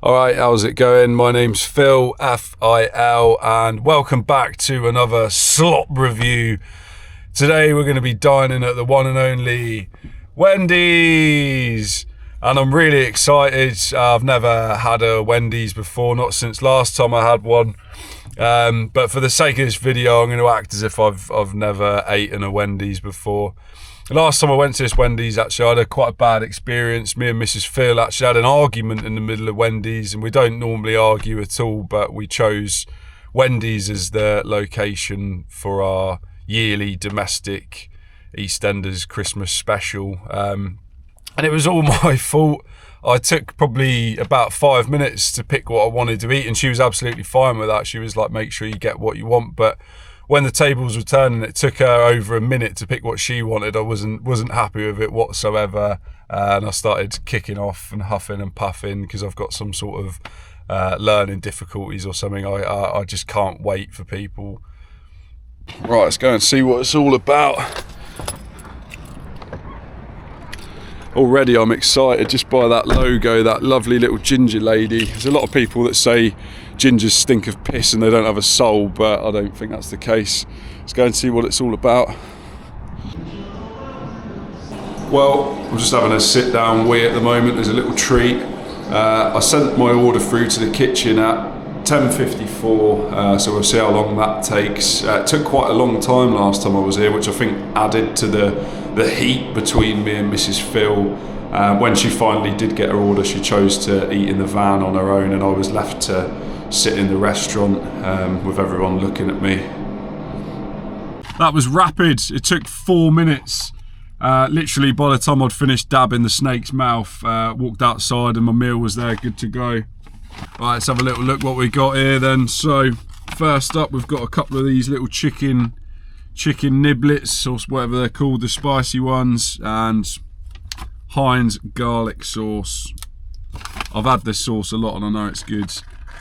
Alright, how's it going? My name's Phil, FIL, and welcome back to another slop review. Today we're going to be dining at the one and only Wendy's, and I'm really excited. I've never had a Wendy's before, not since last time I had one. But for the sake of this video, I'm going to act as if I've never eaten a Wendy's before. The last time I went to this Wendy's, actually, I had quite a bad experience. Me and Mrs. Phil actually had an argument in the middle of Wendy's, and we don't normally argue at all, but we chose Wendy's as the location for our yearly domestic EastEnders Christmas special. And it was all my fault. I took probably about 5 minutes to pick what I wanted to eat, and she was absolutely fine with that. She was like, make sure you get what you want. But when the tables were turning, it took her over a minute to pick what she wanted. I wasn't happy with it whatsoever, and I started kicking off and huffing and puffing because I've got some sort of learning difficulties or something. I just can't wait for people. Right, let's go and see what it's all about. Already I'm excited just by that logo, that lovely little ginger lady. There's a lot of people that say gingers stink of piss and they don't have a soul, but I don't think that's the case. Let's go and see what it's all about. Well, I'm just having a sit down wee at the moment. There's a little treat. I sent my order through to the kitchen at 10:54, so we'll see how long that takes. It took quite a long time last time I was here, which I think added to the heat between me and Mrs. Phil. When she finally did get her order, she chose to eat in the van on her own, and I was left to sit in the restaurant with everyone looking at me. That was rapid. It took 4 minutes. Literally by the time I'd finished dabbing the snake's mouth, walked outside and my meal was there, good to go. Right, let's have a little look what we got here then. So first up, we've got a couple of these little chicken niblets, or whatever they're called, the spicy ones, and Heinz garlic sauce. I've had this sauce a lot and I know it's good,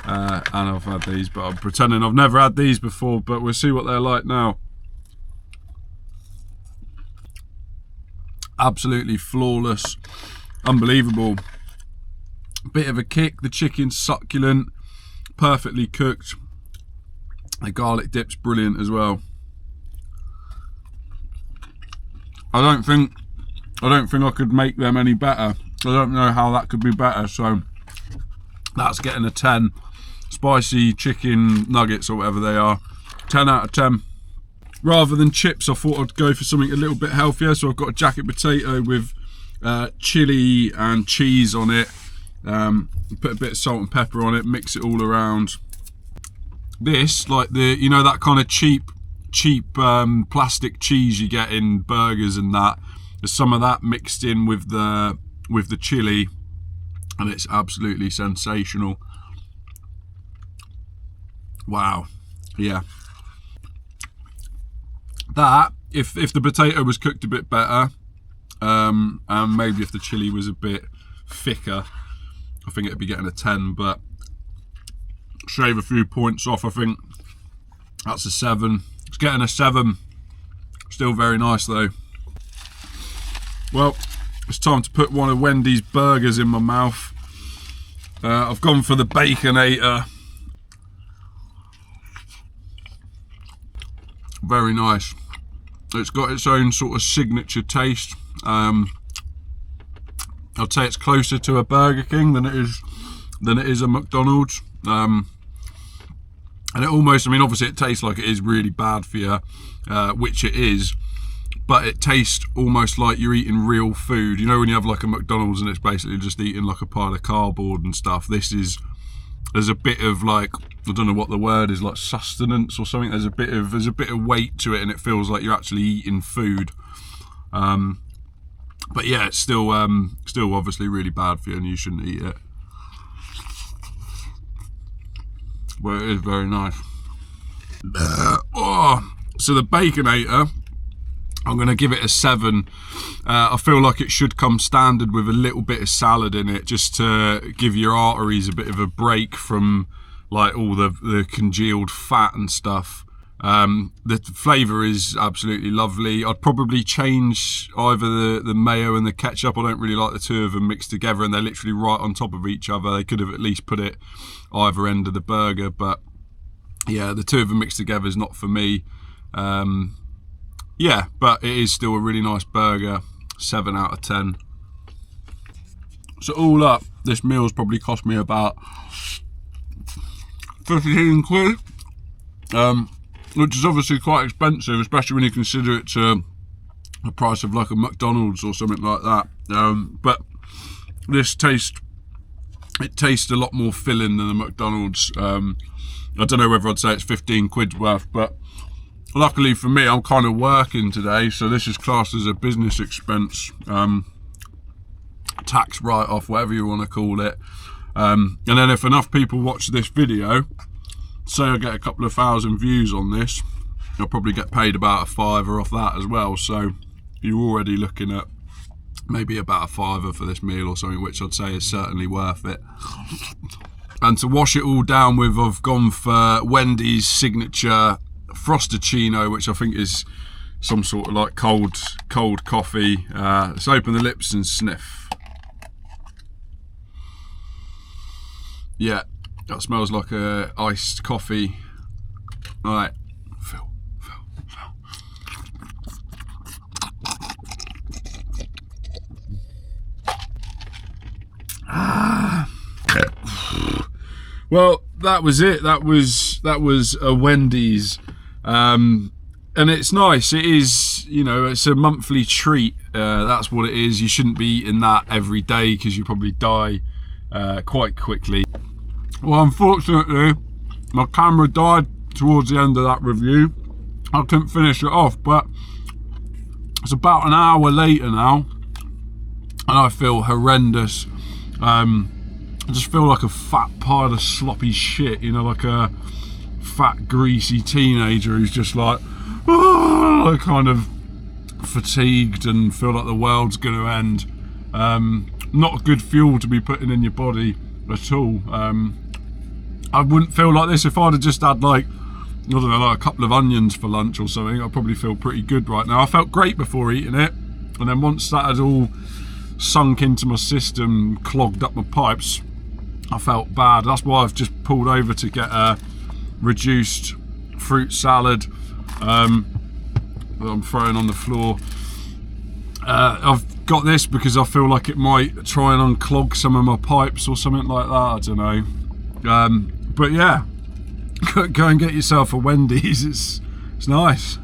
and I've had these, but I'm pretending I've never had these before, but we'll see what they're like now. Absolutely flawless, unbelievable. Bit of a kick, the chicken's succulent, perfectly cooked. The garlic dip's brilliant as well. I don't think I could make them any better. I don't know how that could be better, so that's getting a 10. Spicy chicken nuggets or whatever they are, 10 out of 10. Rather than chips, I thought I'd go for something a little bit healthier, so I've got a jacket potato with chili and cheese on it. Put a bit of salt and pepper on it, mix it all around. This, like that kind of cheap plastic cheese you get in burgers and that, there's some of that mixed in with the chili, and it's absolutely sensational. Wow, yeah. That, if the potato was cooked a bit better, and maybe if the chili was a bit thicker, I think it'd be getting a 10, but shave a few points off, I think that's a 7. It's getting a 7. Still very nice though. Well, it's time to put one of Wendy's burgers in my mouth. I've gone for the Baconater. Very nice. It's got its own sort of signature taste. I'd say it's closer to a Burger King than it is a McDonald's. And it almost, I mean, obviously it tastes like it is really bad for you, which it is, but it tastes almost like you're eating real food. You know when you have like a McDonald's and it's basically just eating like a pile of cardboard and stuff. There's a bit of like, I don't know what the word is, like sustenance or something. There's a bit of weight to it, and it feels like you're actually eating food. But yeah, it's still obviously really bad for you, and you shouldn't eat it. But it is very nice. So the Baconator, I'm going to give it a 7. I feel like it should come standard with a little bit of salad in it, just to give your arteries a bit of a break from like all the congealed fat and stuff. The flavour is absolutely lovely. I'd probably change either the mayo and the ketchup. I don't really like the two of them mixed together, and they're literally right on top of each other. They could have at least put it either end of the burger, but yeah, the two of them mixed together is not for me. Yeah, but it is still a really nice burger. 7 out of 10. So all up, this meal's probably cost me about 15 quid. Which is obviously quite expensive, especially when you consider it to the price of like a McDonald's or something like that. But this tastes a lot more filling than the McDonald's. I don't know whether I'd say it's 15 quid worth, but luckily for me, I'm kind of working today, so this is classed as a business expense, tax write-off, whatever you want to call it. And then if enough people watch this video, say I get a couple of thousand views on this, I'll probably get paid about a £5 off that as well. So you're already looking at maybe about a £5 for this meal or something, which I'd say is certainly worth it. And to wash it all down with, I've gone for Wendy's signature Frosticino, which I think is some sort of like cold coffee. Let's open the lips and sniff. Yeah, that smells like a iced coffee. All right, Phil. Well, that was it. That was a Wendy's, and it's nice. It is, you know, it's a monthly treat. That's what it is. You shouldn't be eating that every day because you probably die quite quickly. Well, unfortunately, my camera died towards the end of that review. I couldn't finish it off, but it's about an hour later now, and I feel horrendous. I just feel like a fat pile of sloppy shit, you know, like a fat, greasy teenager who's just like, oh, kind of fatigued and feel like the world's going to end. Not good fuel to be putting in your body at all. I wouldn't feel like this if I'd have just had like, I don't know, like a couple of onions for lunch or something. I'd probably feel pretty good right now. I felt great before eating it, and then once that had all sunk into my system, clogged up my pipes, I felt bad. That's why I've just pulled over to get a reduced fruit salad that I'm throwing on the floor. I've got this because I feel like it might try and unclog some of my pipes or something like that. I don't know. But yeah, go and get yourself a Wendy's. It's nice.